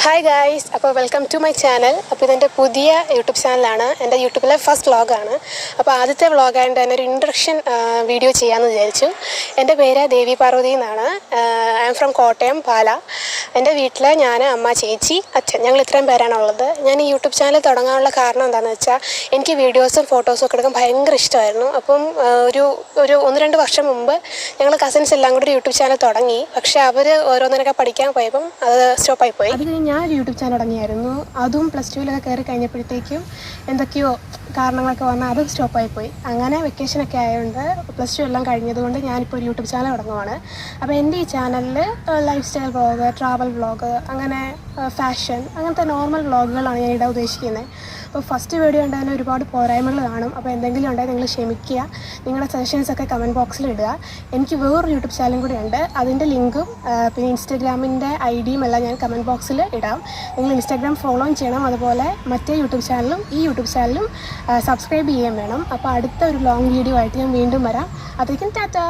Hi guys, അപ്പോൾ welcome to my channel. അപ്പോൾ ഇതെൻ്റെ പുതിയ യൂട്യൂബ് ചാനലാണ്. എൻ്റെ യൂട്യൂബിലെ ഫസ്റ്റ് വ്ളോഗാണ്. അപ്പോൾ ആദ്യത്തെ വ്ളോഗായതുകൊണ്ട് തന്നെ ഒരു ഇൻട്രൊഡക്ഷൻ വീഡിയോ ചെയ്യാമെന്ന് വിചാരിച്ചു. എൻ്റെ പേര് ദേവി പാർവതി എന്നാണ്. ഐ എം ഫ്രം കോട്ടയം, പാല. എൻ്റെ വീട്ടിൽ ഞാൻ, അമ്മ, ചേച്ചി, അച്ഛൻ, ഞങ്ങൾ ഇത്രയും പേരാണുള്ളത്. ഞാൻ ഈ യൂട്യൂബ് ചാനൽ തുടങ്ങാനുള്ള കാരണം എന്താണെന്ന് വെച്ചാൽ എനിക്ക് വീഡിയോസും ഫോട്ടോസും ഒക്കെ എടുക്കാൻ ഭയങ്കര ഇഷ്ടമായിരുന്നു. അപ്പം ഒരു 1-2 വർഷം മുമ്പ് ഞങ്ങൾ കസിൻസ് എല്ലാം കൂടി ഒരു യൂട്യൂബ് ചാനൽ തുടങ്ങി. പക്ഷേ അവർ ഓരോന്നിനൊക്കെ പഠിക്കാൻ പോയപ്പം അത് സ്റ്റോപ്പായി പോയി. അത് കഴിഞ്ഞ് ഞാൻ യൂട്യൂബ് ചാനൽ തുടങ്ങിയായിരുന്നു. അതും +2 കയറി കഴിഞ്ഞപ്പോഴത്തേക്കും എന്തൊക്കെയോ കാരണങ്ങളൊക്കെ വന്നാൽ അതും സ്റ്റോപ്പായിപ്പോയി. അങ്ങനെ വെക്കേഷനൊക്കെ ആയതുകൊണ്ട് +2 എല്ലാം കഴിഞ്ഞതുകൊണ്ട് ഞാനിപ്പോൾ ഒരു യൂട്യൂബ് ചാനൽ തുടങ്ങുവാണ്. അപ്പോൾ എൻ്റെ ഈ ചാനലിൽ life style vlog, travel vlog, അങ്ങനെ ഫാഷൻ, അങ്ങനത്തെ നോർമൽ വ്ളോഗുകളാണ് ഞാൻ ഇടാൻ ഉദ്ദേശിക്കുന്നത്. അപ്പോൾ ഫസ്റ്റ് വീഡിയോ ഉണ്ടായിരുന്ന ഒരുപാട് പോരായ്മകൾ കാണും. അപ്പോൾ എന്തെങ്കിലും ഉണ്ടെങ്കിൽ നിങ്ങൾ ക്ഷമിക്കുക. നിങ്ങളുടെ സജഷൻസൊക്കെ കമൻറ്റ് ബോക്സിൽ ഇടുക. എനിക്ക് വേറൊരു യൂട്യൂബ് ചാനലും കൂടി ഉണ്ട്. അതിൻ്റെ ലിങ്കും പിന്നെ ഇൻസ്റ്റാഗ്രാമിൻ്റെ ID എല്ലാം ഞാൻ കമൻറ്റ് ബോക്സിൽ ഇടാം. നിങ്ങൾ ഇൻസ്റ്റാഗ്രാം ഫോളോ ചെയ്യണം. അതുപോലെ മറ്റേ യൂട്യൂബ് ചാനലും ഈ യൂട്യൂബ് ചാനലും സബ്സ്ക്രൈബ് ചെയ്യാൻ വേണം. അപ്പോൾ അടുത്ത ഒരു ലോങ് വീഡിയോ ആയിട്ട് ഞാൻ വീണ്ടും വരാം. അപ്പോഴേക്കും ടാറ്റാ.